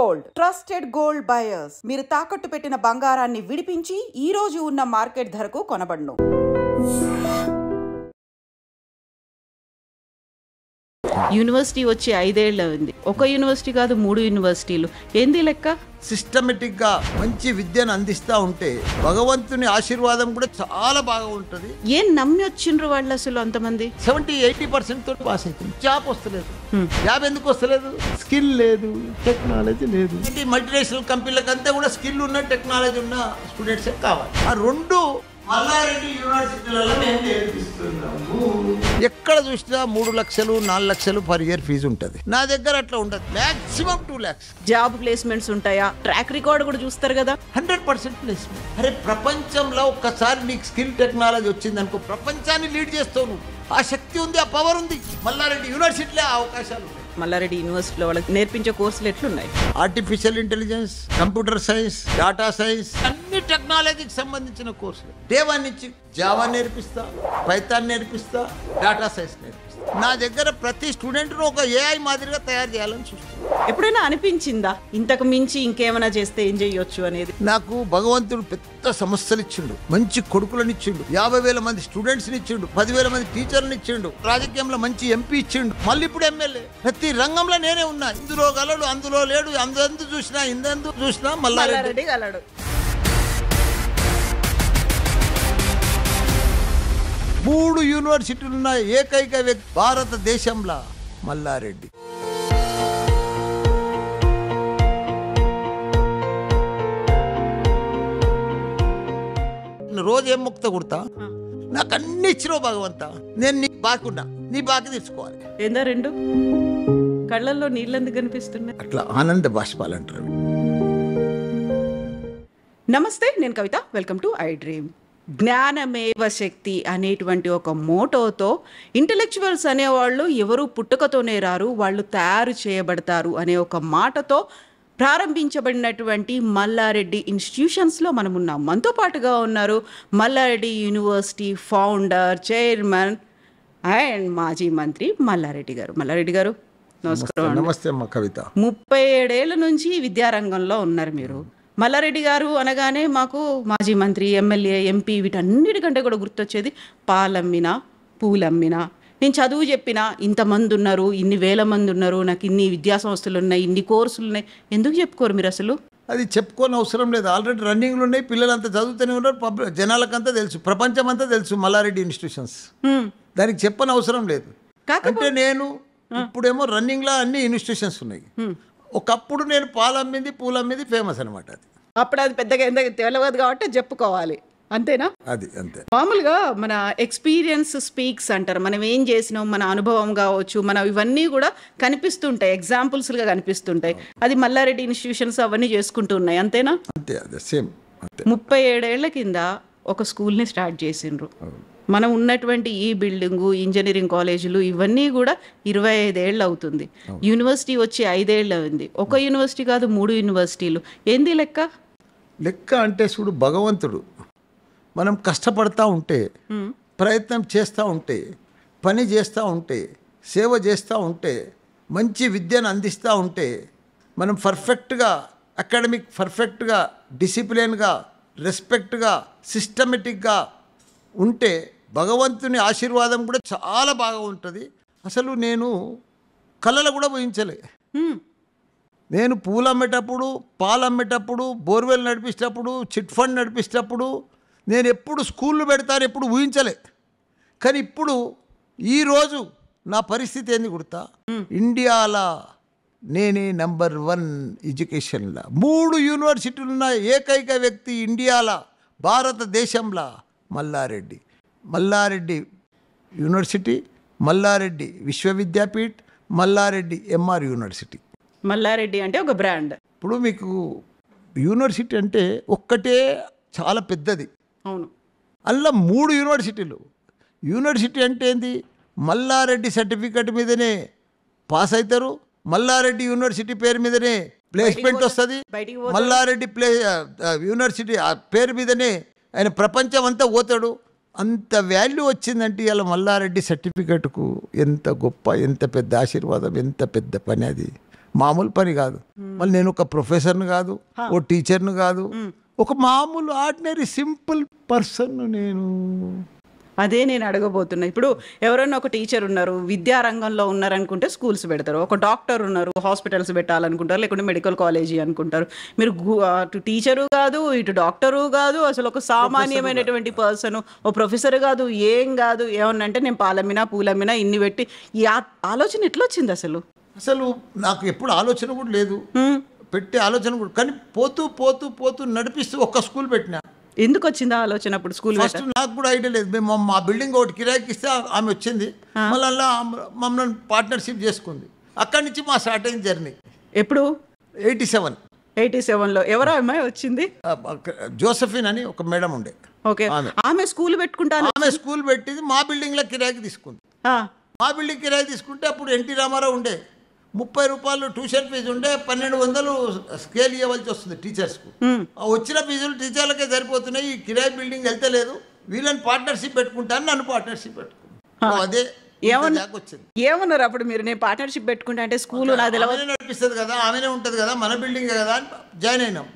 Gold, trusted gold buyers. మీరు తాకట్టు పెట్టిన బంగారాన్ని విడిపించి ఈ రోజు ఉన్న మార్కెట్ ధరకు కొనబడును. యూనివర్సిటీ వచ్చి 5 ఏళ్ళు ఉంది. ఒక యూనివర్సిటీ కాదు, 3 యూనివర్సిటీలు. ఏంది లెక్క? సిస్టమేటిక్ గా మంచి విద్యను అందిస్తా ఉంటే భగవంతుని ఆశీర్వాదం కూడా చాలా బాగా ఉంటది. ఏం నమ్మి వచ్చిండ్రు వాళ్ళు అసలు అంతమంది? 70-80% తోటి పాస్ అవుతుంది. జాబ్ వస్తలేదు. జాబ్ ఎందుకు వస్తలేదు? స్కిల్ లేదు, టెక్నాలజీ లేదు. మల్టీనేషనల్ కంపెనీలకు అంతా కూడా స్కిల్ ఉన్న టెక్నాలజీ ఉన్న స్టూడెంట్స్ కావాలి. ఆ రెండు మల్లారెడ్డి యూనివర్సిటీలలో మేము నేర్పిస్తున్నాము. ఎక్కడ చూసినా 3 లక్షలు 4 లక్షలు పర్ ఇయర్ ఫీజు ఉంటుంది. నా దగ్గర అట్లా ఉండదు. Maximum 2 lakhs. జాబ్ ప్లేస్మెంట్స్ ఉంటాయా? ట్రాక్ రికార్డ్ కూడా చూస్తారు కదా. 100% ప్లేస్మెంట్. అరే ప్రపంచంలో ఒక్కసారి నీకు స్కిల్ టెక్నాలజీ వచ్చింది అనుకో, ప్రపంచాన్ని లీడ్ చేస్తావు నువ్వు. ఆ శక్తి ఉంది, ఆ పవర్ ఉంది. మల్లారెడ్డి యూనివర్సిటీలో ఆ అవకాశాలు ఉన్నాయి. మల్లారెడ్డి యూనివర్సిటీలో వాళ్ళకి నేర్పించే కోర్సులు ఎట్లున్నాయి? Artificial intelligence, computer science, data science, అన్ని టెక్నాలజీకి సంబంధించిన కోర్సులు. డే 1 నుంచి జావా నేర్పిస్తా, పైథాన్ నేర్పిస్తా, డేటా సైన్స్ నేర్పిస్తా. నా దగ్గర ప్రతి స్టూడెంట్ను ఒక ఏఐ మాదిరిగా తయారు చేయాలని చూస్తాను. ఎప్పుడైనా అనిపించిందా ఇంతకు మించి ఇంకేమైనా చేస్తే ఏం చేయొచ్చు అనేది? నాకు భగవంతుడు పెద్ద సమస్యలు ఇచ్చిండు, మంచి కొడుకులను ఇచ్చిండు, 50,000 మంది స్టూడెంట్స్ని ఇచ్చిండు, 10,000 మంది టీచర్ని ఇచ్చిండు, రాజకీయంలో మంచి ఎంపీ ఇచ్చిండు, మళ్ళీ ఇప్పుడు ఎమ్మెల్యే. ప్రతి రంగంలో నేనే ఉన్నా. ఇందులో గలడు, అందులో లేడు, అందు చూసినా ఇందందు చూసినా మల్లారెడ్డి గలడు. 3 యూనివర్సిటీలు ఉన్న ఏకైక వ్యక్తి భారతదేశంలో మల్లారెడ్డి. రోజు ఏం ముక్త కుడతా, నాకు అన్ని ఇచ్చినావు భగవంతా, నేను నీకు బాకున్నా, నీ బాకి తీసుకోవాలి. ఏందా 2 కళ్ళల్లో నీళ్ళెందుకు కనిపిస్తున్నాయి? అట్లా ఆనంద బాష్పాలు అంటారు. నమస్తే, నేను Kavitha. Welcome to I dream. జ్ఞానమేవ శక్తి అనేటువంటి ఒక మోటోతో ఇంటెలెక్చువల్స్ అనేవాళ్ళు ఎవరు పుట్టుకతోనే రారు, వాళ్ళు తయారు చేయబడతారు అనే ఒక మాటతో ప్రారంభించబడినటువంటి మల్లారెడ్డి ఇన్స్టిట్యూషన్స్లో మనం ఉన్నాం. మనతో పాటుగా ఉన్నారు Malla Reddy university founder, chairman and మాజీ మంత్రి మల్లారెడ్డి గారు. మల్లారెడ్డి గారు నమస్కారం. నమస్తే అమ్మ కవిత. 37 ఏళ్ళ నుంచి విద్యారంగంలో ఉన్నారు మీరు. మల్లారెడ్డి గారు అనగానే మాకు మాజీ మంత్రి, ఎమ్మెల్యే, ఎంపీ వీటన్నిటికంటే కూడా గుర్తొచ్చేది పాలమ్మినా, పూలమ్మినా. నేను చదువు చెప్పినా ఇంతమంది ఉన్నారు, ఇన్ని వేల మంది ఉన్నారు, నాకు ఇన్ని విద్యా సంస్థలు ఉన్నాయి, ఇన్ని కోర్సులు ఉన్నాయి. ఎందుకు చెప్పుకోరు మీరు అసలు? అది చెప్పుకోని అవసరం లేదు. ఆల్రెడీ రన్నింగ్లు ఉన్నాయి, పిల్లలంతా చదువుతూనే ఉన్నారు, జనాలకంతా తెలుసు, ప్రపంచం అంతా తెలుసు మల్లారెడ్డి ఇన్స్టిట్యూషన్స్. దానికి చెప్పని అవసరం లేదు. అంటే నేను ఇప్పుడేమో రన్నింగ్లో అన్ని ఇన్స్టిట్యూషన్స్ ఉన్నాయి. ఒకప్పుడు నేను పాలమ్మింది, పూలమ్మింది ఫేమస్ అనమాట. అది అప్పుడు అది పెద్దగా ఎందుకు తెలియదు కాబట్టి చెప్పుకోవాలి, అంతేనా? అది అంతే. మామూలుగా మన ఎక్స్పీరియన్స్ స్పీక్స్ అంటారు. మనం ఏం చేసినాం, మన అనుభవం కావచ్చు, మన ఇవన్నీ కూడా కనిపిస్తుంటాయి, ఎగ్జాంపుల్స్గా కనిపిస్తుంటాయి. అది మల్లారెడ్డి ఇన్స్టిట్యూషన్స్ అవన్నీ చేసుకుంటూ ఉన్నాయి, అంతేనా? అంతే, అదే సేమ్. 37 ఏళ్ల కింద ఒక స్కూల్ని స్టార్ట్ చేసిండ్రు. మనం ఉన్నటువంటి ఈ బిల్డింగు, ఇంజనీరింగ్ కాలేజీలు ఇవన్నీ కూడా 25 ఏళ్ళు అవుతుంది. యూనివర్సిటీ వచ్చి 5 ఏళ్ళు ఉంది. ఒక యూనివర్సిటీ కాదు, 3 యూనివర్సిటీలు. ఏంది లెక్క? లెక్క అంటే చూడు, భగవంతుడు మనం కష్టపడతా ఉంటే, ప్రయత్నం చేస్తూ ఉంటే, పని చేస్తూ ఉంటే, సేవ చేస్తూ ఉంటే, మంచి విద్యను అందిస్తూ ఉంటే, మనం పర్ఫెక్ట్గా అకాడమిక్, పర్ఫెక్ట్గా డిసిప్లిన్గా, రెస్పెక్ట్గా, సిస్టమేటిక్గా ఉంటే భగవంతుని ఆశీర్వాదం కూడా చాలా బాగా ఉంటుంది. అసలు నేను కళలు కూడా ఊహించలే. నేను పూలు అమ్మేటప్పుడు, పాలు అమ్మేటప్పుడు, బోర్వెల్ నడిపించేటప్పుడు, చిట్ ఫండ్ నడిపించేటప్పుడు నేను ఎప్పుడు స్కూళ్ళు పెడతాను ఎప్పుడు ఊహించలే. కానీ ఇప్పుడు ఈరోజు నా పరిస్థితి ఏంది గుర్తా? ఇండియాలో నేనే నంబర్ 1 ఎడ్యుకేషన్లో. 3 యూనివర్సిటీలు ఉన్న ఏకైక వ్యక్తి ఇండియాలో, భారతదేశంలో Malla Reddy. Malla Reddy university, Malla Reddy Vishwavidyapeeth, Malla Reddy MR university. Malla Reddy అంటే ఒక బ్రాండ్. ఇప్పుడు మీకు యూనివర్సిటీ అంటే ఒక్కటే చాలా పెద్దది. అవును. అలా 3 యూనివర్సిటీలు. యూనివర్సిటీ అంటే ఏంది? మల్లారెడ్డి సర్టిఫికెట్ మీదనే పాస్ అవుతారు, మల్లారెడ్డి యూనివర్సిటీ పేరు మీదనే ప్లేస్మెంట్ వస్తుంది, మల్లారెడ్డి యూనివర్సిటీ ఆ పేరు మీదనే ఆయన ప్రపంచం అంతా పోతాడు. అంత వాల్యూ వచ్చిందంటే ఇలా మల్లారెడ్డి సర్టిఫికెట్కు ఎంత గొప్ప, ఎంత పెద్ద ఆశీర్వాదం, ఎంత పెద్ద పని అది. మామూలు పని కాదు. మళ్ళీ నేను ఒక ప్రొఫెసర్ని కాదు, ఓ టీచర్ని కాదు, ఒక మామూలు ఆర్డినరీ సింపుల్ పర్సన్ నేను. అదే నేను అడగబోతున్నా. ఇప్పుడు ఎవరైనా ఒక టీచర్ ఉన్నారు, విద్యారంగంలో ఉన్నారనుకుంటే స్కూల్స్ పెడతారు. ఒక డాక్టర్ ఉన్నారు, హాస్పిటల్స్ పెట్టాలనుకుంటారు, లేకుంటే మెడికల్ కాలేజీ అనుకుంటారు. మీరు అటు టీచరు కాదు, ఇటు డాక్టరు కాదు, అసలు ఒక సామాన్యమైనటువంటి పర్సన్, ఓ ప్రొఫెసర్ కాదు, ఏం కాదు. ఏమన్నంటే నేను పాలమ్మినా పూలమ్మినా ఇన్ని పెట్టి ఈ ఆలోచన ఎట్లా వచ్చింది అసలు? అసలు నాకు ఎప్పుడు ఆలోచన కూడా లేదు, పెట్టే ఆలోచన కూడా. కానీ పోతూ పోతూ పోతూ నడిపిస్తూ ఒక్క స్కూల్ పెట్టినా. ఎందుకు వచ్చిందా ఆలోచన అప్పుడు స్కూల్? ఫస్ట్ నాకు కూడా ఐడియా లేదు. మేము మా బిల్డింగ్ ఒకటి కిరాయికి ఇస్తే ఆమె వచ్చింది, మళ్ళీ అలా మమ్మల్ని పార్ట్నర్షిప్ చేసుకుంది. అక్కడి నుంచి మా స్టార్ట్ అయింది జర్నీ. ఎప్పుడు? 87లో. ఎవరో అమ్మాయి వచ్చింది, జోసఫిన్ అని ఒక మేడం ఉండే. ఓకే, ఆమె స్కూల్ పెట్టుకుంటాను. ఆమె స్కూల్ పెట్టింది, మా బిల్డింగ్లో కిరాయికి తీసుకుంది. మా బిల్డింగ్ కిరాయి తీసుకుంటే అప్పుడు ఎన్టీ రామారావు ఉండే, 30 రూపాయలు ట్యూషన్ ఫీజు ఉండే, 1200 స్కేల్ ఇవ్వాల్సి వస్తుంది టీచర్స్కు. వచ్చిన ఫీజులు టీచర్లకే సరిపోతున్నాయి, ఈ కిరాయి బిల్డింగ్ వెళ్తలేదు, వీళ్ళని పార్ట్నర్షిప్ పెట్టుకుంటాను, నన్ను పార్ట్నర్షిప్ పెట్టుకున్నాను. అదే వచ్చింది. ఏమన్నారు అప్పుడు మీరు? నేను పార్ట్నర్షిప్ పెట్టుకుంటా అంటే స్కూల్ నడిపిస్తుంది కదా, ఆమెనే ఉంటుంది కదా, మన బిల్డింగ్ కదా అని జాయిన్ అయినాం.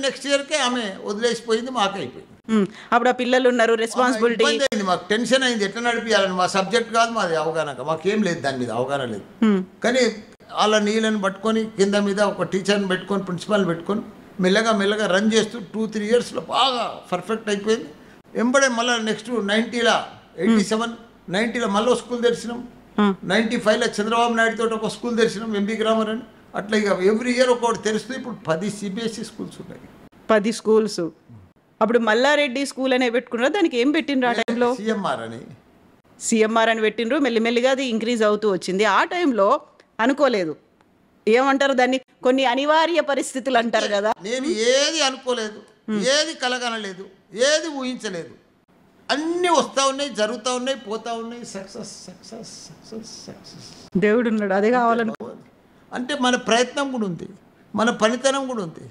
నెక్స్ట్ ఇయర్కే ఆమె వదిలేసిపోయింది, మాకు అయిపోయింది. అప్పుడు ఆ పిల్లలు ఉన్నారు, రెస్పాన్సిబిలిటీ అయింది, మాకు టెన్షన్ అయింది, ఎట్లా నడిపించాలని. మా సబ్జెక్ట్ కాదు, మాది అవగాహన, మాకేం లేదు దాని మీద అవగాహన లేదు. కానీ వాళ్ళ నీళ్ళని పట్టుకొని కింద మీద ఒక టీచర్ని పెట్టుకొని, ప్రిన్సిపాల్ని పెట్టుకొని మెల్లగా రన్ చేస్తూ 2-3 ఇయర్స్లో బాగా పర్ఫెక్ట్ అయిపోయింది. ఎంబడే మళ్ళీ నెక్స్ట్ 90లో మళ్ళీ స్కూల్ తెరిచినాం. 95లో చంద్రబాబు నాయుడు తోటి ఒక స్కూల్ తెరిచినాం, ఎంబీ గ్రామర్ అని. అట్లా ఇక ఎవ్రీ ఇయర్ ఒకటి తెరుస్తూ ఇప్పుడు 10 CBSE స్కూల్స్ ఉన్నాయి. 10 స్కూల్స్. అప్పుడు మల్లారెడ్డి స్కూల్ అనే పెట్టుకున్నారు, దానికి ఏం పెట్టిండ్రు ఆ టైంలో? సిఎంఆర్ అని పెట్టిండ్రు. మెల్లిమెల్లిగా అది ఇంక్రీజ్ అవుతూ వచ్చింది. ఆ టైంలో అనుకోలేదు, ఏమంటారు దాన్ని, కొన్ని అనివార్య పరిస్థితులు అంటారు కదా. నేను ఏది అనుకోలేదు, ఏది కలగనలేదు, ఏది ఊహించలేదు. అన్నీ వస్తూ ఉన్నాయి, జరుగుతూ ఉన్నాయి, పోతూ ఉన్నాయి. సక్సెస్ దేవుడు ఉన్నాడు, అదే కావాలనుకో. అంటే మన ప్రయత్నం కూడా ఉంది, మన పనితనం కూడా ఉంది.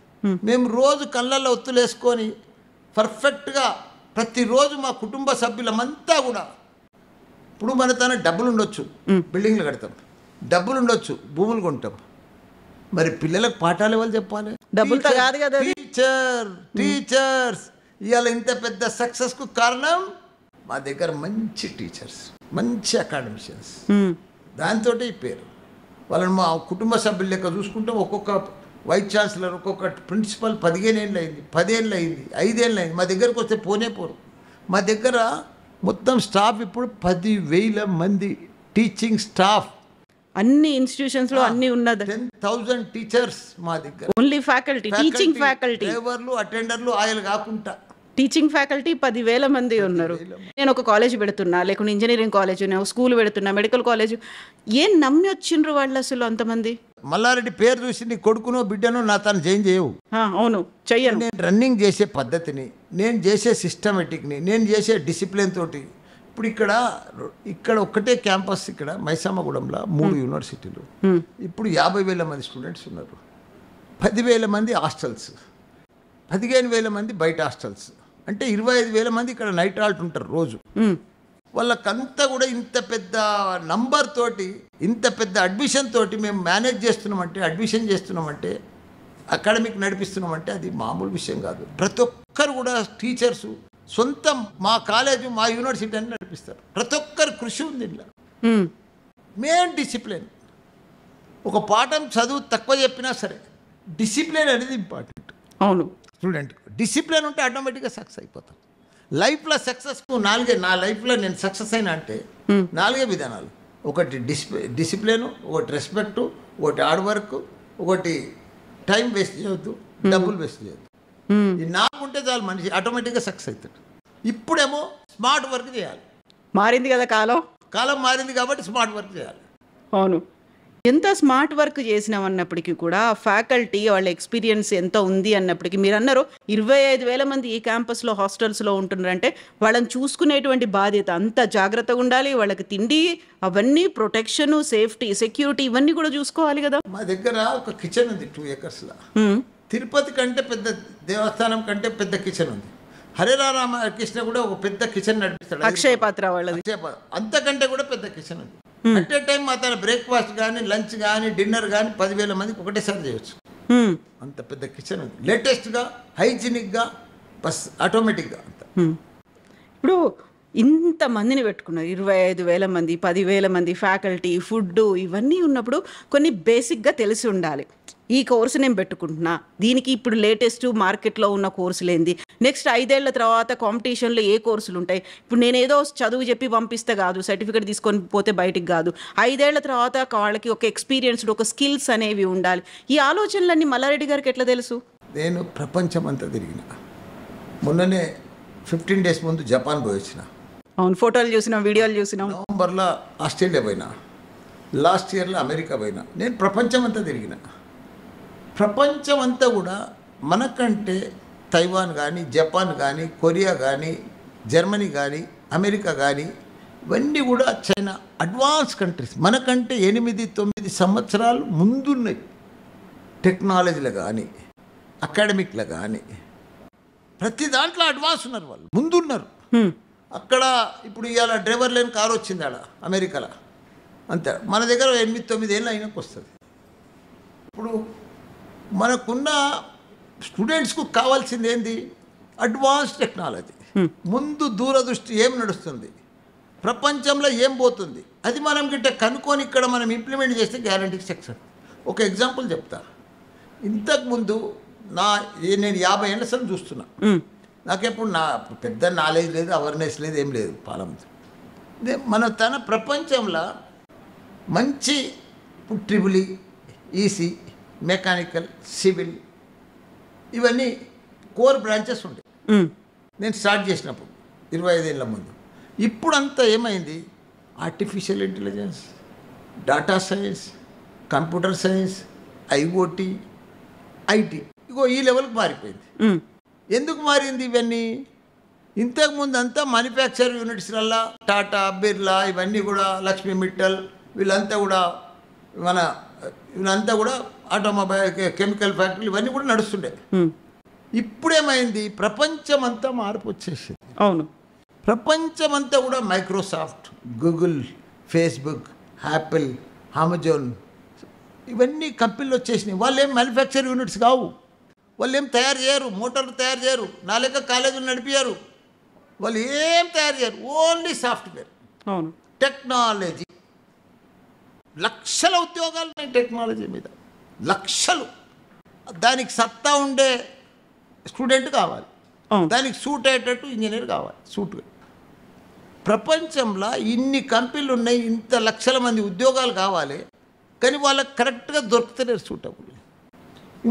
మేము రోజు కళ్ళల్లో ఒత్తులేసుకొని పర్ఫెక్ట్గా ప్రతిరోజు మా కుటుంబ సభ్యులమంతా కూడా, ఇప్పుడు మన తన డబ్బులు ఉండొచ్చు, బిల్డింగ్లు కడతాం, డబ్బులు ఉండొచ్చు, భూములు కొంటాం, మరి పిల్లలకు పాఠాలు ఎవరు చెప్పాలి? డబ్బులతో కాదు కదా. టీచర్స్ ఇవాళ ఇంత పెద్ద సక్సెస్కు కారణం మా దగ్గర మంచి టీచర్స్, మంచి అకాడమిషియన్స్, దాంతో ఈ పేరు. వాళ్ళని మా కుటుంబ సభ్యుల లెక్క చూసుకుంటాం. ఒక్కొక్క వైస్ ఛాన్సలర్, ఒక్కొక్క ప్రిన్సిపల్ 15 ఏళ్ళు అయింది, 10 ఏళ్ళు అయింది, 5 ఏళ్ళు అయింది. మా దగ్గరకు వస్తే పోరు. మా దగ్గర మొత్తం స్టాఫ్ ఇప్పుడు 10,000 మంది టీచింగ్ స్టాఫ్. అన్ని ఇన్స్టిట్యూషన్స్ లో అన్ని ఉన్నది. 10,000 టీచర్స్ మా దగ్గర. ఓన్లీ ఫ్యాకల్టీ, టీచింగ్ ఫ్యాకల్టీ, డ్రైవర్లు, అటెండర్లు, ఆయన కాకుండా టీచింగ్ ఫ్యాకల్టీ 10,000 మంది ఉన్నారు. నేను ఒక కాలేజ్ పెడుతున్నా, లేకుంటే ఇంజనీరింగ్ కాలేజ్, నేను స్కూల్ పెడుతున్నా, మెడికల్ కాలేజ్. ఏం నమ్మి వచ్చిండ్రు వాళ్ళు అసలు అంతమంది? మల్లారెడ్డి పేరు చూసి నీ కొడుకునో బిడ్డనో నా తను జాయిన్ చేయవు. అవును, చెయ్యను. నేను రన్నింగ్ చేసే పద్ధతిని, నేను చేసే సిస్టమేటిక్ని, నేను చేసే డిసిప్లిన్ తోటి ఇప్పుడు ఇక్కడ ఒక్కటే క్యాంపస్, ఇక్కడ మైసామగూడెంలో 3 యూనివర్సిటీలు, ఇప్పుడు 50,000 మంది స్టూడెంట్స్ ఉన్నారు. 10,000 మంది హాస్టల్స్, 15,000 మంది బయట హాస్టల్స్, అంటే 25,000 మంది ఇక్కడ నైట్ హాల్ట్ ఉంటారు రోజు. వాళ్ళకంతా కూడా ఇంత పెద్ద నంబర్ తోటి, ఇంత పెద్ద అడ్మిషన్ తోటి మేము మేనేజ్ చేస్తున్నామంటే, అడ్మిషన్ చేస్తున్నామంటే, అకాడమిక్ నడిపిస్తున్నామంటే అది మామూలు విషయం కాదు. ప్రతి ఒక్కరు కూడా టీచర్సు సొంతం మా కాలేజు, మా యూనివర్సిటీ అని నడిపిస్తారు. ప్రతి ఒక్కరు కృషి ఉంది ఇంట్లో. Main discipline. ఒక పాఠం చదువు తక్కువ చెప్పినా సరే డిసిప్లిన్ అనేది ఇంపార్టెంట్. అవును, స్టూడెంట్ డిసిప్లిన్ ఉంటే ఆటోమేటిక్గా సక్సెస్ అయిపోతాం. లైఫ్లో సక్సెస్కు నా లైఫ్లో నేను సక్సెస్ అయినా అంటే 4 విధానాలు. ఒకటి డిసిప్లిన్, ఒకటి రెస్పెక్ట్, ఒకటి హార్డ్ వర్క్, ఒకటి టైం వేస్ట్ చేయొద్దు, డబ్బులు వేస్ట్ చేయొద్దు. ఈ 4 ఉంటే చాలు, మనిషి ఆటోమేటిక్గా సక్సెస్ అవుతాడు. ఇప్పుడేమో స్మార్ట్ వర్క్ చేయాలి. మారింది కదా కాలం మారింది కాబట్టి స్మార్ట్ వర్క్ చేయాలి. అవును, ఎంత స్మార్ట్ వర్క్ చేసినాం అన్నప్పటికీ కూడా ఫ్యాకల్టీ వాళ్ళ ఎక్స్పీరియన్స్ ఎంత ఉంది అన్నప్పటికీ, మీరు అన్నారు 25,000 మంది ఈ క్యాంపస్లో హాస్టల్స్లో ఉంటున్నారంటే వాళ్ళని చూసుకునేటువంటి బాధ్యత అంత జాగ్రత్తగా ఉండాలి. వాళ్ళకి తిండి అవన్నీ, ప్రొటెక్షన్, సేఫ్టీ, సెక్యూరిటీ ఇవన్నీ కూడా చూసుకోవాలి కదా. మా దగ్గర ఒక కిచెన్ ఉంది 2 ఏకర్స్లో. తిరుపతి కంటే పెద్ద దేవస్థానం కంటే పెద్ద కిచెన్ ఉంది. హరే రామకృష్ణ కూడా ఒక పెద్ద కిచెన్ నడిపిస్తాడు, అక్షయ పాత్ర వాళ్ళది. అంతకంటే కూడా పెద్ద కిచెన్ ఉంది. అట్ ఏ టైం అతను బ్రేక్ఫాస్ట్ కానీ లంచ్ కానీ డిన్నర్ కానీ 10,000 మందికి ఒకటేసారి చేయొచ్చు. అంత పెద్ద కిచెన్ ఉంది, లేటెస్ట్గా హైజీనిక్గా బస్ ఆటోమేటిక్గా అంత. ఇప్పుడు ఇంతమందిని పెట్టుకున్నారు, 25,000 మంది, 10,000 మంది ఫ్యాకల్టీ, ఫుడ్ ఇవన్నీ ఉన్నప్పుడు కొన్ని బేసిక్గా తెలిసి ఉండాలి. ఈ కోర్సు నేను పెట్టుకుంటున్నా, దీనికి ఇప్పుడు లేటెస్ట్ మార్కెట్లో ఉన్న కోర్సులు ఏంది, నెక్స్ట్ 5 ఏళ్ల తర్వాత కాంపిటీషన్లో ఏ కోర్సులు ఉంటాయి. ఇప్పుడు నేను ఏదో చదువు చెప్పి పంపిస్తే కాదు, సర్టిఫికేట్ తీసుకొని పోతే బయటికి కాదు. 5 ఏళ్ల తర్వాత వాళ్ళకి ఒక ఎక్స్పీరియన్స్డ్ ఒక స్కిల్స్ అనేవి ఉండాలి. ఈ ఆలోచనలన్నీ మల్లారెడ్డి గారికి ఎట్లా తెలుసు? నేను ప్రపంచం అంతా తిరిగిన. మొన్ననే 15 days ముందు జపాన్ పోయి వచ్చిన. అవును, ఫోటోలు చూసినాం, వీడియోలు చూసినాం. నవంబర్లో ఆస్ట్రేలియా పోయినా, లాస్ట్ ఇయర్లో అమెరికా పోయినా. నేను ప్రపంచం అంతా తిరిగిన. ప్రపంచం అంతా కూడా మనకంటే తైవాన్ కానీ, జపాన్ కానీ, కొరియా కానీ, జర్మనీ కానీ, అమెరికా కానీ, ఇవన్నీ కూడా చైనా అడ్వాన్స్ కంట్రీస్. మనకంటే 8-9 సంవత్సరాలు ముందున్నాయి. టెక్నాలజీలో కానీ, అకాడమిక్లో కానీ, ప్రతి దాంట్లో అడ్వాన్స్ ఉన్నారు, వాళ్ళు ముందున్నారు. అక్కడ ఇప్పుడు ఇవాళ డ్రైవర్ లేని కారు వచ్చింది ఆడ అమెరికాలో, అంతే. మన దగ్గర 8-9 ఏళ్ళు అయినాక వస్తుంది. ఇప్పుడు మనకున్న స్టూడెంట్స్కు కావాల్సింది ఏంది? Advance technology. ముందు దూరదృష్టి, ఏం నడుస్తుంది ప్రపంచంలో, ఏం పోతుంది, అది మనం గిట్ట కనుక్కొని ఇక్కడ మనం ఇంప్లిమెంట్ చేస్తే గ్యారంటీకి సక్సెస్. ఒక ఎగ్జాంపుల్ చెప్తా. ఇంతకుముందు నేను 50 ఏళ్ళ సార్ చూస్తున్నా. నాకెప్పుడు పెద్ద నాలెడ్జ్ లేదు, అవేర్నెస్ లేదు, ఏం లేదు పాలన. తన ప్రపంచంలో మంచి ట్రిపుల్ ఈసీ, మెకానికల్, సివిల్, ఇవన్నీ కోర్ బ్రాంచెస్ ఉండే నేను స్టార్ట్ చేసినప్పుడు 25 ఏళ్ళ ముందు. ఇప్పుడంతా ఏమైంది? Artificial intelligence, data science, computer science, IoT, IT, ఇగో ఈ లెవెల్కి మారిపోయింది. ఎందుకు మారింది ఇవన్నీ? ఇంతకుముందు అంతా మ్యానుఫ్యాక్చర్ యూనిట్స్లల్లా టాటా, బిర్లా, ఇవన్నీ కూడా లక్ష్మీ మిట్టల్, వీళ్ళంతా కూడా వీళ్ళంతా కూడా ఆటోమొబైల్, కెమికల్ ఫ్యాక్టరీలు ఇవన్నీ కూడా నడుస్తుండే. ఇప్పుడేమైంది? ప్రపంచమంతా మార్పు వచ్చేసింది. అవును, ప్రపంచమంతా కూడా Microsoft, Google, Facebook, Apple, Amazon, ఇవన్నీ కంపెనీలు వచ్చేసినాయి. వాళ్ళు ఏం మ్యానుఫ్యాక్చర్ యూనిట్స్ కావు, వాళ్ళు ఏం తయారు చేయరు, మోటార్లు తయారు చేయరు, నా లెక్క కాలేజీలు నడిపారు, వాళ్ళు ఏం తయారు చేయరు, ఓన్లీ సాఫ్ట్వేర్. అవును, టెక్నాలజీ. లక్షల ఉద్యోగాలు ఉన్నాయి టెక్నాలజీ మీద, లక్షలు. దానికి సత్తా ఉండే స్టూడెంట్ కావాలి, దానికి సూట్ అయ్యేటట్టు ఇంజనీర్ కావాలి, సూట్. ప్రపంచంలో ఇన్ని కంపెనీలు ఉన్నాయి, ఇంత లక్షల మంది ఉద్యోగాలు కావాలి, కానీ వాళ్ళకి కరెక్ట్గా దొరుకుతలేరు సూటబుల్.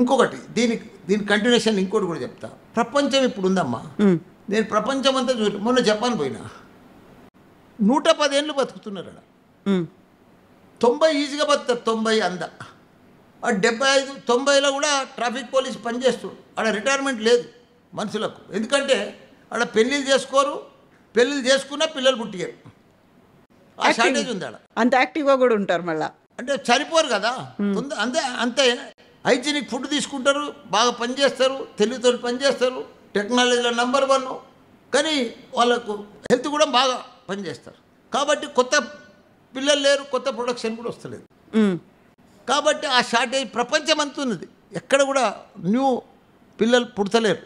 ఇంకొకటి దీని కంటిన్యూషన్ ఇంకోటి కూడా చెప్తా. ప్రపంచం ఇప్పుడు ఉందమ్మా, నేను ప్రపంచం అంతా మొన్న జపాన్ పోయినా, 110 ఏళ్ళు బతుకుతున్నారు అక్కడ. 90 ఈజీగా బతుకుతారు, 90 అంద. 75, 90లో కూడా ట్రాఫిక్ పోలీస్ పనిచేస్తారు. ఆడ రిటైర్మెంట్ లేదు మనుషులకు, ఎందుకంటే ఆడ పెళ్ళిళ్ళు చేసుకోరు, పెళ్ళిళ్ళు చేసుకున్నా పిల్లలు పుట్టిగారు. ఆ షార్టేజ్ ఉంది ఆడ. అంత యాక్టివ్గా కూడా ఉంటారు మళ్ళీ, అంటే చనిపోరు కదా. అంతే హైజీనిక్ ఫుడ్ తీసుకుంటారు, బాగా పనిచేస్తారు, తెలివితో పనిచేస్తారు, టెక్నాలజీలో నెంబర్ 1. కానీ వాళ్ళకు హెల్త్ కూడా బాగా పనిచేస్తారు. కాబట్టి కొత్త పిల్లలు లేరు, కొత్త ప్రొడక్షన్ కూడా వస్తలేదు. కాబట్టి ఆ షార్టేజ్ ప్రపంచం అంతా ఉన్నది, ఎక్కడ కూడా న్యూ పిల్లలు పుడతలేరు.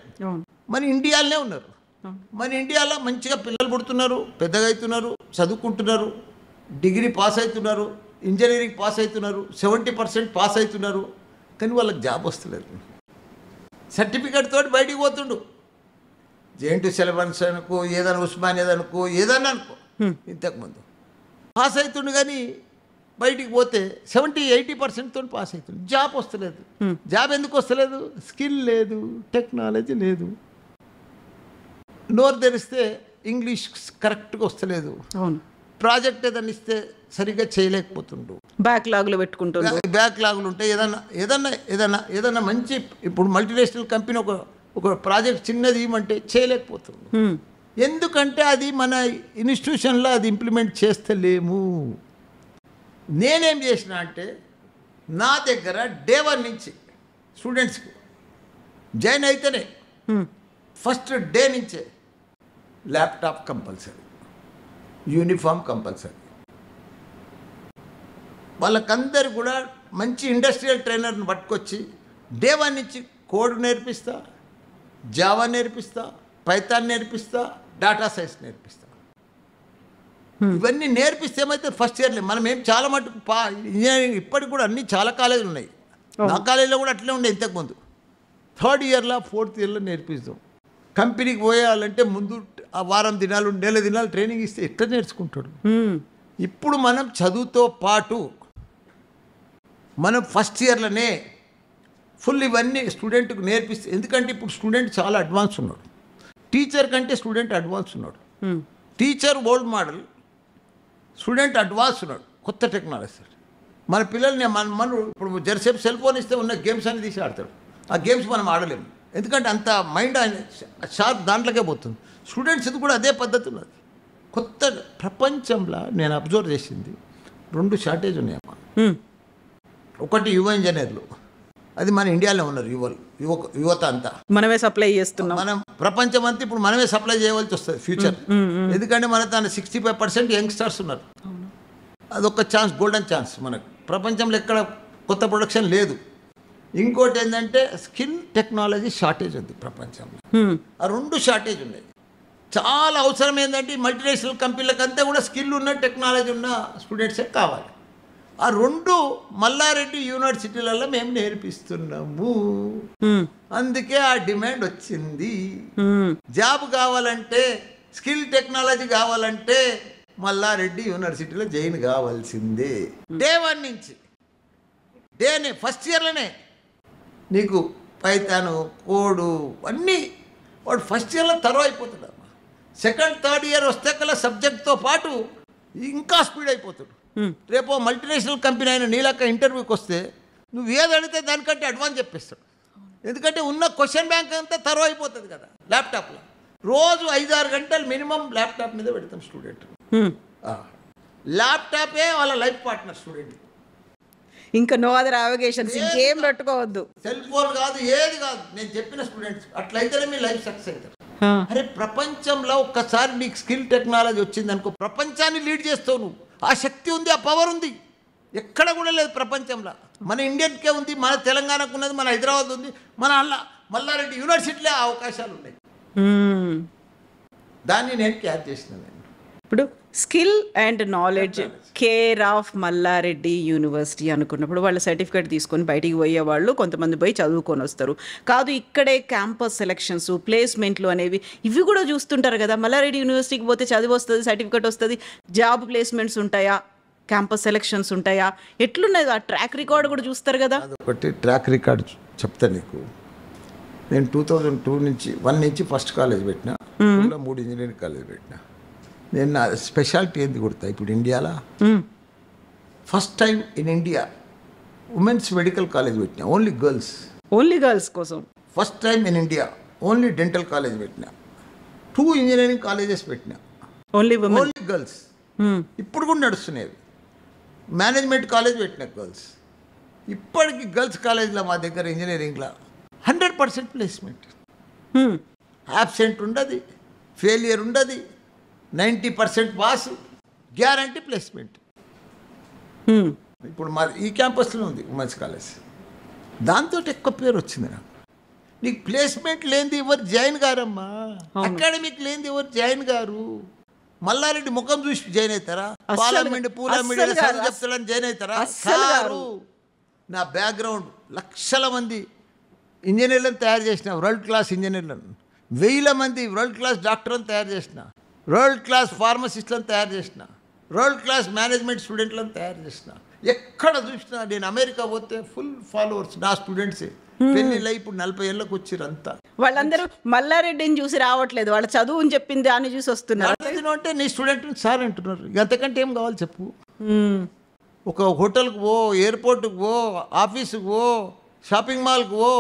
మన ఇండియాలోనే ఉన్నారు. మన ఇండియాలో మంచిగా పిల్లలు పుడుతున్నారు, పెద్దగా అవుతున్నారు, చదువుకుంటున్నారు, డిగ్రీ పాస్ అవుతున్నారు, ఇంజనీరింగ్ పాస్ అవుతున్నారు, 70% పాస్ అవుతున్నారు. కానీ వాళ్ళకి జాబ్ వస్తలేదు. సర్టిఫికేట్ తోటి బయటికి పోతుండు, జేఎన్టీ సిలబస్ అనుకో, ఏదైనా ఉస్మానియా అనుకో, ఏదన్నా అనుకో, ఇంతకుముందు పాస్ అవుతుండు. కానీ బయటికి పోతే 70-80% తోటి పాస్ అవుతుంది, జాబ్ వస్తలేదు. జాబ్ ఎందుకు వస్తలేదు? స్కిల్ లేదు, టెక్నాలజీ లేదు. నోరు తెరిస్తే ఇంగ్లీష్ కరెక్ట్గా వస్తలేదు. అవును, ప్రాజెక్ట్ ఏదైనా ఇస్తే సరిగ్గా చేయలేకపోతుండు, బ్యాక్లాగ్లు పెట్టుకుంటుండ్రు. బ్యాక్లాగులు ఉంటాయి. ఏదన్నా మంచి, ఇప్పుడు మల్టీనేషనల్ కంపెనీ ఒక ప్రాజెక్ట్ చిన్నది ఇవ్వమంటే చేయలేకపోతుండు. ఎందుకంటే అది మన ఇన్స్టిట్యూషన్లో అది ఇంప్లిమెంట్ చేస్తలేము. నేనేం చేసిన అంటే, నా దగ్గర డే 1 నుంచి స్టూడెంట్స్కి జాయిన్ అయితేనే ఫస్ట్ డే నుంచే ల్యాప్టాప్ కంపల్సరీ, యూనిఫామ్ కంపల్సరీ, వాళ్ళకందరు కూడా మంచి ఇండస్ట్రియల్ ట్రైనర్ని పట్టుకొచ్చి డే 1 నుంచి కోడ్ నేర్పిస్తా, జావా నేర్పిస్తా, పైథాన్ నేర్పిస్తా, డేటా సైన్స్ నేర్పిస్తా. ఇవన్నీ నేర్పిస్తే ఏమైతే ఫస్ట్ ఇయర్లే మనం ఏం చాలా మటుకు ఇంజనీరింగ్ ఇప్పటికి కూడా అన్ని చాలా కాలేజీలు ఉన్నాయి. నా కాలేజీలో కూడా అట్లే ఉండే ఇంతకుముందు. 3rd ఇయర్లో 4th ఇయర్లో నేర్పిస్తాం. కంపెనీకి పోయాలంటే ముందు ఆ వారం దినాలు 1 నెల దినాలు ట్రైనింగ్ ఇస్తే ఎట్లా నేర్చుకుంటాడు. ఇప్పుడు మనం చదువుతో పాటు మనం ఫస్ట్ ఇయర్లోనే ఫుల్ ఇవన్నీ స్టూడెంట్కి నేర్పిస్తే, ఎందుకంటే ఇప్పుడు స్టూడెంట్ చాలా అడ్వాన్స్ ఉన్నాడు. టీచర్ కంటే స్టూడెంట్ అడ్వాన్స్ ఉన్నాడు. Teacher old model, student advance ఉన్నాడు, కొత్త టెక్నాలజీ. మన పిల్లల్ని మన ఇప్పుడు జరసేపు సెల్ ఫోన్ ఇస్తే ఉన్న గేమ్స్ అని తీసి ఆడతాడు. ఆ గేమ్స్ మనం ఆడలేము, ఎందుకంటే అంత మైండ్ షార్ప్ దాంట్లోకే పోతుంది. స్టూడెంట్స్ కూడా అదే పద్ధతి ఉన్నది. కొత్త ప్రపంచంలో నేను అబ్జర్వ్ చేసింది 2 షార్టేజ్ ఉన్నాయమ్మా. ఒకటి యువ ఇంజనీర్లు, అది మన ఇండియాలో ఉన్నారు. యువత అంతా మనమే సప్లై చేస్తున్నాం. మనం ప్రపంచం అంతా ఇప్పుడు మనమే సప్లై చేయవలసి వస్తుంది ఫ్యూచర్. ఎందుకంటే మన తన 65% యంగ్స్టర్స్ ఉన్నారు. అదొక ఛాన్స్, గోల్డెన్ ఛాన్స్ మనకు. ప్రపంచంలో ఎక్కడ కొత్త ప్రొడక్షన్ లేదు. ఇంకోటి ఏంటంటే స్కిల్ టెక్నాలజీ షార్టేజ్ ఉంది ప్రపంచంలో. ఆ 2 షార్టేజ్ ఉన్నాయి. చాలా అవసరం ఏంటంటే మల్టీనేషనల్ కంపెనీలకు అంతా కూడా స్కిల్ ఉన్న టెక్నాలజీ ఉన్న స్టూడెంట్సే కావాలి. ఆ 2 మల్లారెడ్డి యూనివర్సిటీలలో మేము నేర్పిస్తున్నాము. అందుకే ఆ డిమాండ్ వచ్చింది. జాబ్ కావాలంటే, స్కిల్ టెక్నాలజీ కావాలంటే మల్లారెడ్డి యూనివర్సిటీలో జాయిన్ కావాల్సిందే. డే 1 నుంచి ఫస్ట్ ఇయర్లోనే నీకు పైథాను, కోడు అన్నీ వాడు ఫస్ట్ ఇయర్లో తరవ అయిపోతాడు. 2nd, 3rd ఇయర్ వస్తే కల్లా సబ్జెక్ట్తో పాటు ఇంకా స్పీడ్ అయిపోతాడు. రేపు మల్టీనేషనల్ కంపెనీ అయిన నీలక్క ఇంటర్వ్యూకి వస్తే నువ్వు ఏది అడిగితే దానికంటే అడ్వాన్స్ చెప్పేస్తాడు. ఎందుకంటే ఉన్న క్వశ్చన్ బ్యాంక్ అంతా తరవ అయిపోతుంది కదా ల్యాప్టాప్లో. రోజు 5-6 గంటలు మినిమం ల్యాప్టాప్ మీద పెడతాం స్టూడెంట్. ల్యాప్టాపే వాళ్ళ లైఫ్ పార్ట్నర్ స్టూడెంట్. ఇంకా నో అదర్ అవగేషన్స్, ఇంకేం పెట్టుకోవద్దు. సెల్ ఫోన్ కాదు, ఏది కాదు. నేను చెప్పిన స్టూడెంట్స్ అట్లయితేనే మీ లైఫ్ సక్సెస్ అవుతారు. అరే ప్రపంచంలో ఒక్కసారి నీకు స్కిల్ టెక్నాలజీ వచ్చింది అనుకో, ప్రపంచాన్ని లీడ్ చేస్తావు నువ్వు. ఆ శక్తి ఉంది, ఆ పవర్ ఉంది, ఎక్కడ కూడా లేదు ప్రపంచంలో. మన ఇండియన్కే ఉంది, మన తెలంగాణకు ఉన్నది, మన హైదరాబాద్ ఉంది, మన మల్లారెడ్డి యూనివర్సిటీలో అవకాశాలు ఉన్నాయి. దాన్ని నేను క్యాచ్ చేసినాను. ఇప్పుడు skill and knowledge care of Malla Reddy university అనుకున్నప్పుడు వాళ్ళ సర్టిఫికేట్ తీసుకొని బయటికి పోయే వాళ్ళు కొంతమంది పోయి చదువుకొని వస్తారు. కాదు ఇక్కడే క్యాంపస్ సెలక్షన్స్, ప్లేస్మెంట్లు అనేవి ఇవి కూడా చూస్తుంటారు కదా. మల్లారెడ్డి యూనివర్సిటీకి పోతే చదివి వస్తుంది, సర్టిఫికేట్ వస్తుంది, జాబ్ ప్లేస్మెంట్స్ ఉంటాయా, క్యాంపస్ సెలక్షన్స్ ఉంటాయా, ఎట్లున్నది ఆ ట్రాక్ రికార్డ్ కూడా చూస్తారు కదా. ఒకటి ట్రాక్ రికార్డ్ చెప్తా నీకు. నేను 2001 నుంచి ఫస్ట్ కాలేజ్ పెట్టినా, 3 ఇంజనీరింగ్ కాలేజ్ పెట్టినా. నేను నా స్పెషాలిటీ ఏంది కొడతా ఇప్పుడు ఇండియాలో. First time in India women's medical college పెట్టినా, ఓన్లీ గర్ల్స్ కోసం. First time in India only dental college పెట్టినా. 2 ఇంజనీరింగ్ కాలేజెస్ పెట్టినా, ఓన్లీ గర్ల్స్. ఇప్పుడు కూడా నడుస్తున్నాయి. మేనేజ్మెంట్ కాలేజ్ పెట్టిన గర్ల్స్. ఇప్పటికీ గర్ల్స్ కాలేజ్లో మా దగ్గర ఇంజనీరింగ్లో 100% ప్లేస్మెంట్. యాబ్సెంట్ ఉండదు, ఫెయిలియర్ ఉండదు, 90% పాస్, గ్యారంటీ ప్లేస్మెంట్. ఇప్పుడు మా ఈ క్యాంపస్లో ఉంది ఉమెన్స్ కాలేజ్. దాంతో ఎక్కువ పేరు వచ్చింది నాకు. నీకు ప్లేస్మెంట్ లేనిది ఎవరు జాయిన్ గారమ్మా, అకాడమిక్ లేనిది ఎవరు జాయిన్ గారు. మల్లారెడ్డి ముఖం చూసి జాయిన్ అవుతారా? పార్లమెంట్ చెప్తాడని జాయిన్ అవుతారా? సారు. నా బ్యాక్గ్రౌండ్ లక్షల మంది ఇంజనీర్లను తయారు చేసిన, వరల్డ్ క్లాస్ ఇంజనీర్లను, 1000 మంది వరల్డ్ క్లాస్ డాక్టర్లను తయారు చేసిన, వరల్డ్ క్లాస్ ఫార్మసిస్ట్లను తయారు చేసిన, వరల్డ్ క్లాస్ మేనేజ్మెంట్ స్టూడెంట్లను తయారు చేసిన. ఎక్కడ చూసినా నేను అమెరికా పోతే ఫుల్ ఫాలోవర్స్ నా స్టూడెంట్సే. పెళ్ళిళ్ళు ఇప్పుడు 40 ఏళ్ళకి వచ్చారు అంతా. వాళ్ళందరూ మల్లారెడ్డిని చూసి రావట్లేదు, వాళ్ళ చదువు అని చెప్పింది దాన్ని చూసి వస్తున్నారు. అంటే నీ స్టూడెంట్ సార్ అంటున్నారు. అంతకంటే ఏం కావాలి చెప్పు. ఒక హోటల్కి పో, ఎయిర్పోర్ట్కి పో, ఆఫీస్కి పో, షాపింగ్ మాల్కి పో,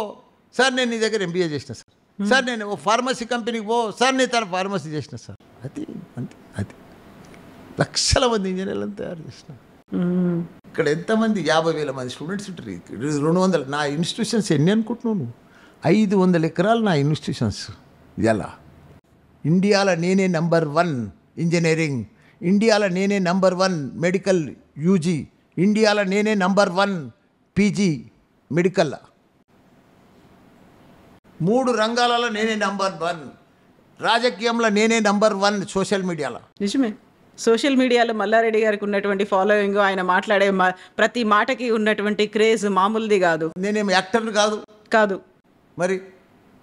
సార్ నేను నీ దగ్గర MBA చేసిన సార్, సార్ నేను ఓ ఫార్మసీ కంపెనీకి పో, సార్ నేను తన ఫార్మసీ చేసిన సార్. అది అంతే. అది లక్షల మంది ఇంజనీర్లను తయారు చేసిన. ఇక్కడ ఎంతమంది 50,000 మంది స్టూడెంట్స్ ఉంటారు. 200 నా ఇన్స్టిట్యూషన్స్ ఎన్ని అనుకుంటున్నావు నువ్వు? 500 ఎకరాలు నా ఇన్స్టిట్యూషన్స్. ఎలా ఇండియాలో నేనే నంబర్ 1 ఇంజనీరింగ్, ఇండియాలో నేనే నంబర్ 1 మెడికల్ UG, ఇండియాలో నేనే నంబర్ 1 పీజీ మెడికల్లో. 3 రంగాలలో నేనే నంబర్ 1. రాజకీయంలో నేనే నంబర్ 1 సోషల్ మీడియాలో. నిజమే. సోషల్ మీడియాలో మల్లారెడ్డి గారికి ఉన్నటువంటి ఫాలోయింగ్, ఆయన మాట్లాడే ప్రతి మాటకి ఉన్నటువంటి క్రేజ్ మామూలుది కాదు. నేనేం యాక్టర్ని కాదు, మరి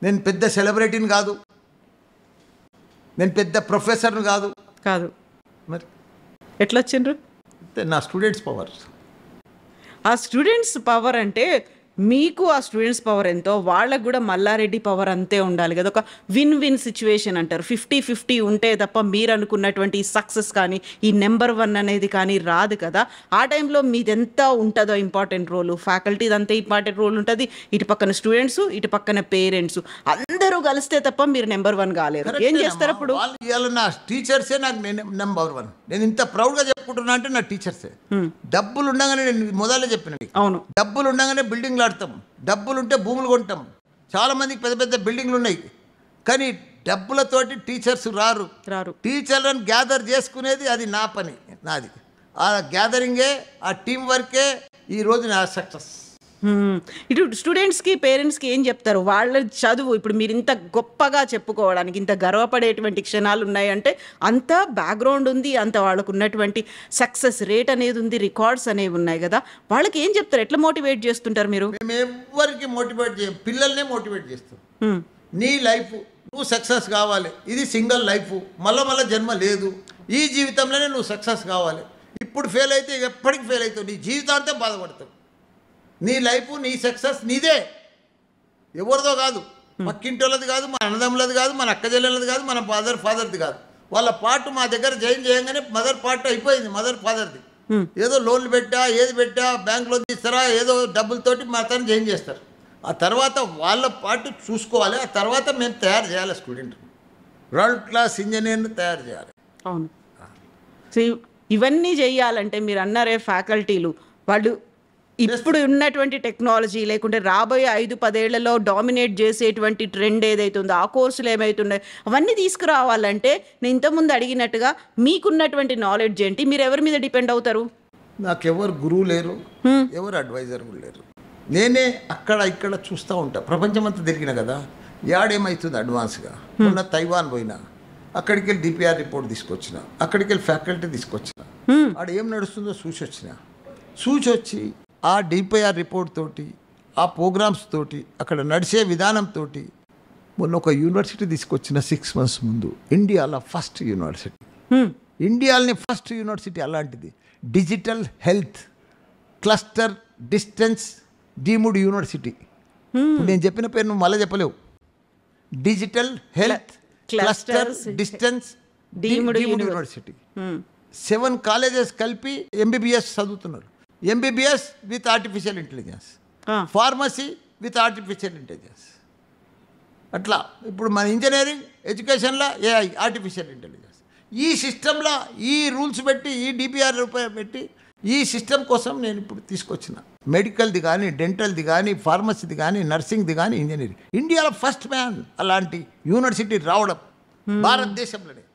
నేను పెద్ద సెలబ్రిటీని కాదు, నేను పెద్ద ప్రొఫెసర్ని కాదు. మరి ఎట్లా వచ్చిండ్రు? నా స్టూడెంట్స్ పవర్. ఆ స్టూడెంట్స్ పవర్ అంటే మీకు ఆ స్టూడెంట్స్ పవర్ ఎంతో వాళ్ళకు కూడా మల్లారెడ్డి పవర్ అంతే ఉండాలి కదా. ఒక విన్ విన్ సిచ్యువేషన్ అంటారు. 50-50 ఉంటే తప్ప మీరు అనుకున్నటువంటి సక్సెస్ కానీ ఈ నెంబర్ 1 అనేది కానీ రాదు కదా. ఆ టైంలో మీదెంత ఉంటుందో ఇంపార్టెంట్ రోల్, ఫ్యాకల్టీది అంతే ఇంపార్టెంట్ రోల్ ఉంటుంది. ఇటు పక్కన స్టూడెంట్స్, ఇటు పక్కన పేరెంట్స్ అందరూ కలిస్తే తప్ప మీరు నెంబర్ 1 కాలేరు. ఏం చేస్తారు అప్పుడు? నా టీచర్సే నాకు నెంబర్ 1. నేను ఇంత ప్రౌడ్గా చెప్పుకుంటున్నా అంటే నా టీచర్సే. డబ్బులు ఉండగానే, నేను మొదలే చెప్పిన, అవును, డబ్బులు ఉండగానే బిల్డింగ్లు ఆడతాం, డబ్బులుంటే భూములు కొంటాం. చాలామందికి పెద్ద పెద్ద బిల్డింగ్లు ఉన్నాయి, కానీ డబ్బులతోటి టీచర్స్ రారు. టీచర్లను గ్యాదర్ చేసుకునేది అది నా పని, నాది. ఆ గ్యాదరింగే, ఆ టీం వర్కే ఈరోజు నా సక్సెస్. ఇటు స్టూడెంట్స్కి పేరెంట్స్కి ఏం చెప్తారు? వాళ్ళ చదువు ఇప్పుడు మీరు ఇంత గొప్పగా చెప్పుకోవడానికి, ఇంత గర్వపడేటువంటి క్షణాలు ఉన్నాయంటే అంత బ్యాక్గ్రౌండ్ ఉంది, అంత వాళ్ళకు ఉన్నటువంటి సక్సెస్ రేట్ అనేది ఉంది, రికార్డ్స్ అనేవి ఉన్నాయి కదా. వాళ్ళకి ఏం చెప్తారు? ఎట్లా మోటివేట్ చేస్తుంటారు మీరు? మేము ఎవరికి మోటివేట్ చేయం, పిల్లల్నే మోటివేట్ చేస్తాం. నీ లైఫ్ నువ్వు సక్సెస్ కావాలి, ఇది సింగిల్ లైఫ్, మళ్ళీ జన్మ లేదు. ఈ జీవితంలోనే నువ్వు సక్సెస్ కావాలి. ఇప్పుడు ఫెయిల్ అయితే ఎప్పటికి ఫెయిల్ అవుతావు, నీ జీవితాంతం బాధపడతావు. నీ లైఫ్, నీ సక్సెస్ నీదే, ఎవరిదో కాదు. పక్కింటోళ్ళది కాదు, మన అన్నదమ్ములది కాదు, మన అక్క చెల్లెలది కాదు, మన ఫాదర్ది కాదు. వాళ్ళ పార్ట్ మా దగ్గర జాయిన్ చేయగానే మదర్ పార్ట్ అయిపోయింది, మదర్ ఫాదర్ది. ఏదో లోన్లు పెట్టా, ఏది పెట్టా, బ్యాంకులో తీస్తారా, ఏదో డబ్బులతోటి మా తను జాయిన్ చేస్తారు. ఆ తర్వాత వాళ్ళ పార్ట్ చూసుకోవాలి. ఆ తర్వాత మేము తయారు చేయాలి స్టూడెంట్, వరల్డ్ క్లాస్ ఇంజనీర్ని తయారు చేయాలి. అవును. సో ఇవన్నీ చేయాలంటే మీరు అన్నారే ఫ్యాకల్టీలు, వాళ్ళు ఇప్పుడు ఉన్నటువంటి టెక్నాలజీ లేకుంటే రాబోయే 5-10 ఏళ్లలో డామినేట్ చేసేటువంటి ట్రెండ్ ఏదైతే ఉందో, ఆ కోర్సులు ఏమైతున్నాయి అవన్నీ తీసుకురావాలంటే నేను ఇంతకుముందు అడిగినట్టుగా మీకున్నటువంటి నాలెడ్జ్ ఏంటి? మీరు ఎవరి మీద డిపెండ్ అవుతారు? నాకెవరు గురువు లేరు, ఎవరు అడ్వైజర్ లేరు. నేనే అక్కడ ఇక్కడ చూస్తూ ఉంటా. ప్రపంచం అంతా తిరిగిన కదా, యాడేమవుతుంది అడ్వాన్స్గా. మొన్న తైవాన్ పోయినా, అక్కడికి వెళ్ళి డిపిఆర్ రిపోర్ట్ తీసుకొచ్చిన, అక్కడికి వెళ్ళి ఫ్యాకల్టీ తీసుకొచ్చిన, ఆడ ఏం నడుస్తుందో చూసొచ్చి ఆ డిపిఆర్ రిపోర్ట్ తోటి, ఆ ప్రోగ్రామ్స్ తోటి, అక్కడ నడిచే విధానంతో మొన్న ఒక యూనివర్సిటీ తీసుకొచ్చిన 6 months ముందు. ఇండియాలో ఫస్ట్ యూనివర్సిటీ, ఇండియాలోని ఫస్ట్ యూనివర్సిటీ అలాంటిది. Digital health cluster distance deemed university. నేను చెప్పిన పేరు నువ్వు మళ్ళీ చెప్పలేవు. Digital health cluster distance deemed university. 7 colleges కలిపి MBBS చదువుతున్నారు. MBBS with artificial intelligence, pharmacy with artificial intelligence. అట్లా ఇప్పుడు మన ఇంజనీరింగ్ ఎడ్యుకేషన్లో AI ఆర్టిఫిషియల్ ఇంటెలిజెన్స్. ఈ సిస్టంలో ఈ రూల్స్ పెట్టి, ఈ DPR పెట్టి, ఈ సిస్టమ్ కోసం నేను ఇప్పుడు తీసుకొచ్చిన. మెడికల్ది కానీ, డెంటల్ది కానీ, ఫార్మసీది కానీ, నర్సింగ్ది కానీ, ఇంజనీరింగ్. ఇండియాలో ఫస్ట్ మ్యాన్ అలాంటి యూనివర్సిటీ రావడం భారతదేశంలోనే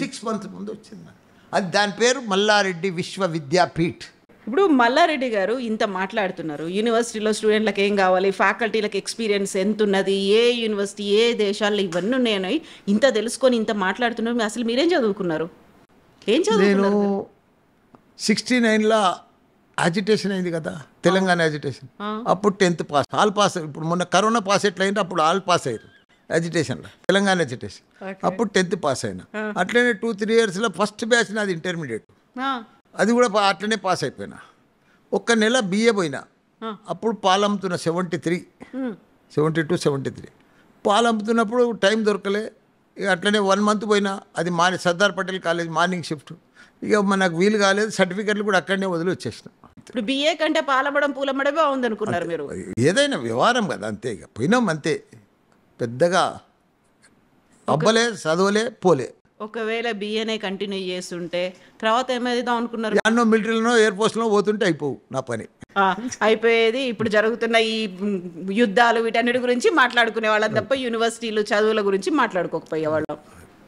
6 months ముందు వచ్చింది. అది దాని పేరు మల్లారెడ్డి విశ్వవిద్యాపీఠ్. ఇప్పుడు మల్లారెడ్డి గారు ఇంత మాట్లాడుతున్నారు, యూనివర్సిటీలో స్టూడెంట్లకు ఏం కావాలి, ఫ్యాకల్టీలకు ఎక్స్పీరియన్స్ ఎంత ఉన్నది, ఏ యూనివర్సిటీ ఏ దేశాల్లో ఇవన్నీ ఉన్నాయి, ఇంత తెలుసుకొని ఇంత మాట్లాడుతున్నారు. అసలు మీరేం చదువుకున్నారు? ఏం చదువుకున్నారు? నేను 69లో అజిటేషన్ అయింది కదా, తెలంగాణ అజిటేషన్. అప్పుడు 10th పాస్, ఆల్ పాస్. ఇప్పుడు మొన్న కరోనా పాస్ ఎట్లయింది, అప్పుడు ఆల్ పాస్ అయ్యారు అజిటేషన్లో, తెలంగాణ అజిటేషన్. అప్పుడు 10th పాస్ అయినా. అట్లనే 2-3 yearsలో ఫస్ట్ బ్యాచ్ నాది ఇంటర్మీడియట్, అది కూడా అట్లనే పాస్ అయిపోయినా. 1 నెల BA పోయినా. అప్పుడు పాలు అమ్ముతున్నా 72, 73 పాలు అమ్ముతున్నప్పుడు టైం దొరకలే. ఇక అట్లనే 1 month పోయినా. అది Sardar Patel college morning shift. ఇక మనకు వీలు కాలేదు, సర్టిఫికెట్లు కూడా అక్కడనే వదిలి వచ్చేసిన. ఇప్పుడు BA కంటే పాలమ్మడం పూలమ్మడమే బాగుంది అనుకున్నారు మీరు? ఏదైనా వ్యవహారం కదా, అంతే. ఇక పోయినాం అంతే, పెద్దగా అబ్బలే, చదవలే, పోలే. ఒకవేళ BAనే కంటిన్యూ చేస్తుంటే తర్వాత ఏమైందాం అనుకున్నారు? యాన్నో మిలిటరీలోనో ఎయిర్ ఫోర్స్లో పోతుంటే అయిపోవు నా పని, అయిపోయేది. ఇప్పుడు జరుగుతున్న ఈ యుద్ధాలు వీటన్నిటి గురించి మాట్లాడుకునే వాళ్ళం తప్ప యూనివర్సిటీలు చదువుల గురించి మాట్లాడుకోకపోయేవాళ్ళం,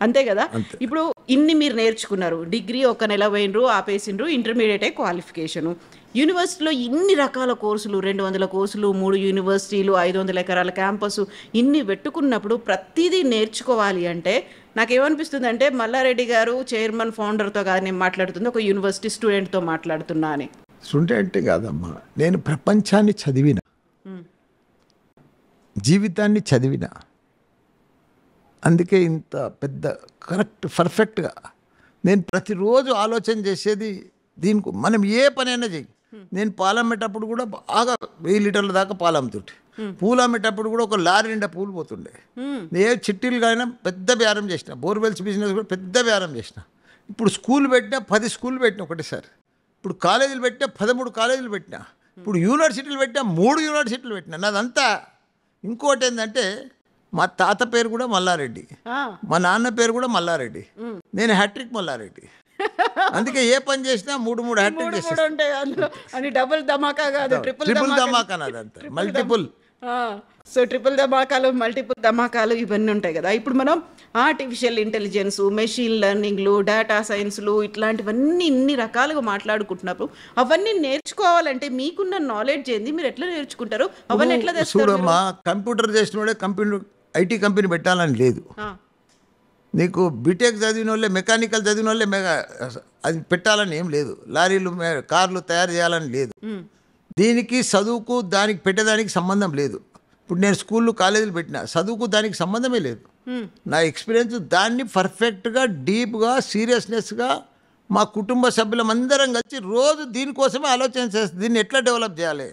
అంతే కదా. ఇప్పుడు ఇన్ని మీరు నేర్చుకున్నారు, డిగ్రీ 1 నెల పోయినరు, ఆపేసిండ్రు, ఇంటర్మీడియట్ క్వాలిఫికేషను. యూనివర్సిటీలో ఇన్ని రకాల కోర్సులు 200 కోర్సులు 3 యూనివర్సిటీలు 500 ఎకరాల క్యాంపస్ ఇన్ని పెట్టుకున్నప్పుడు ప్రతిదీ నేర్చుకోవాలి అంటే నాకేమనిపిస్తుంది అంటే మల్లారెడ్డి గారు చైర్మన్ ఫౌండర్తో కాదు నేను మాట్లాడుతుంది, ఒక యూనివర్సిటీ స్టూడెంట్తో మాట్లాడుతున్నా అని. స్టూడెంట్ కాదమ్మా, నేను ప్రపంచాన్ని చదివిన, జీవితాన్ని చదివిన, అందుకే ఇంత పెద్ద కరెక్ట్ పర్ఫెక్ట్గా నేను ప్రతిరోజు ఆలోచన చేసేది దీనికి. మనం ఏ పనైనా చెయ్యి. నేను పాలు అమ్మేటప్పుడు కూడా బాగా 1000 లీటర్ల దాకా పాలు అమ్ముతుంటే, పూలు అమ్మేటప్పుడు కూడా ఒక లారీ నిండా పూలు పోతుండే. ఏ చిట్టీలు కానీ పెద్ద బేరం చేసిన, బోర్వెల్స్ బిజినెస్ కూడా పెద్ద బేరం చేసిన. ఇప్పుడు స్కూల్ పెట్టినా 10 స్కూల్ పెట్టినా ఒకటేసారి. ఇప్పుడు కాలేజీలు పెట్టినా 13 కాలేజీలు పెట్టినా. ఇప్పుడు యూనివర్సిటీలు పెట్టినా 3 యూనివర్సిటీలు పెట్టినా. నాదంతా. ఇంకోటి ఏంటంటే మా తాత పేరు కూడా మల్లారెడ్డి, మా నాన్న పేరు కూడా మల్లారెడ్డి, నేను హ్యాట్రిక్ మల్లారెడ్డి. అందుకే ఏ పని చేసినా 3 హ్యాట్రిక్ చేసి డబుల్ ధమాకా కాదు, ట్రిపుల్ ధమాకా నాదంతా, మల్టిపుల్. సో ట్రిపుల్ ధమాకాలు, మల్టిపుల్ ధమాకాలు ఇవన్నీ ఉంటాయి కదా. ఇప్పుడు మనం ఆర్టిఫిషియల్ ఇంటెలిజెన్స్, మెషిన్ లెర్నింగ్లు, డేటా సైన్స్లు ఇట్లాంటివన్నీ ఇన్ని రకాలుగా మాట్లాడుకుంటున్నప్పుడు అవన్నీ నేర్చుకోవాలంటే మీకున్న నాలెడ్జ్ ఏంది, మీరు ఎట్లా నేర్చుకుంటారు, అవన్నీ ఎట్లా తెస్తారు? చూడమ్మా, కంప్యూటర్ చేసిన వాడే కంప్యూటర్ ఐటీ కంపెనీ పెట్టాలని లేదు. నీకు బీటెక్ చదివిన వాళ్ళే, మెకానికల్ చదివిన వాళ్ళే అది పెట్టాలని ఏం లేదు. లారీలు కార్లు తయారు చేయాలని లేదు. దీనికి చదువుకు దానికి పెట్టేదానికి సంబంధం లేదు. ఇప్పుడు నేను స్కూళ్ళు కాలేజీలు పెట్టినా, చదువుకు దానికి సంబంధమే లేదు. నా ఎక్స్పీరియన్స్ దాన్ని పర్ఫెక్ట్గా డీప్గా సీరియస్నెస్గా మా కుటుంబ సభ్యులందరం కలిసి రోజు దీనికోసమే ఆలోచన చేస్తుంది. దీన్ని ఎట్లా డెవలప్ చేయాలి.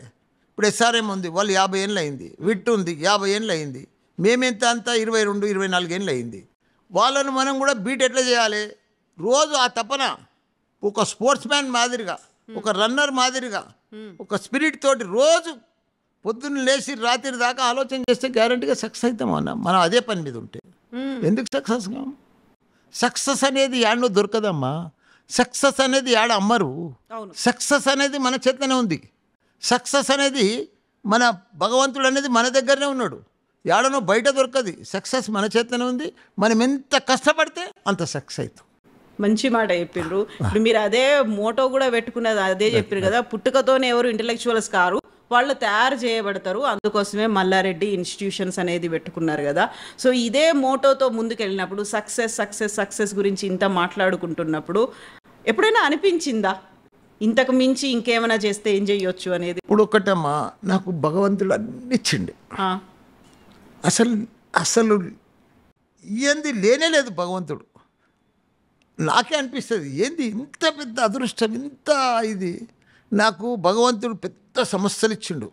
ఇప్పుడు ఎస్ఆర్ఎం ఉంది, వాళ్ళు 50 ఏళ్ళు అయింది. విట్ ఉంది 50 ఏళ్ళు అయింది. మేమెంత అంతా 22, 24 ఏళ్ళు అయింది. వాళ్ళను మనం కూడా బీట్ ఎట్లా చేయాలి. రోజు ఆ తపన ఒక స్పోర్ట్స్ మ్యాన్ మాదిరిగా, ఒక రన్నర్ మాదిరిగా, ఒక స్పిరిట్ తోటి రోజు పొద్దున్న లేచి రాత్రి దాకా ఆలోచన చేస్తే గ్యారంటీగా సక్సెస్ అవుతాం అన్న. మనం అదే పని మీద ఉంటే ఎందుకు సక్సెస్ కాం? సక్సెస్ అనేది యాడనో దొరకదమ్మా. సక్సెస్ అనేది యాడ అమ్మరు. సక్సెస్ అనేది మన చేతనే ఉంది. సక్సెస్ అనేది మన భగవంతుడు అనేది మన దగ్గరనే ఉన్నాడు. యాడనో బయట దొరకది. సక్సెస్ మన చేతనే ఉంది. మనం ఎంత కష్టపడితే అంత సక్సెస్ అవుతాం. మంచి మాట చెప్పిండ్రు. ఇప్పుడు మీరు అదే మోటో కూడా పెట్టుకున్నది అదే చెప్పారు కదా, పుట్టుకతోనే ఎవరు ఇంటెలెక్చువల్స్ కారు, వాళ్ళు తయారు చేయబడతారు. అందుకోసమే మల్లారెడ్డి ఇన్స్టిట్యూషన్స్ అనేది పెట్టుకున్నారు కదా. సో ఇదే మోటోతో ముందుకెళ్ళినప్పుడు సక్సెస్ సక్సెస్ సక్సెస్ గురించి ఇంత మాట్లాడుకుంటున్నప్పుడు ఎప్పుడైనా అనిపించిందా ఇంతకు మించి ఇంకేమైనా చేస్తే ఏం చేయొచ్చు అనేది? ఇప్పుడు ఒకటమ్మా, నాకు భగవంతుడు అన్ని ఇచ్చిండు. అసలు అసలు ఏంది లేనే లేదు భగవంతుడు. నాకే అనిపిస్తుంది ఏంది ఇంత పెద్ద అదృష్టం, ఇంత ఇది. నాకు భగవంతుడు పెద్ద సమస్యలు ఇచ్చిండు.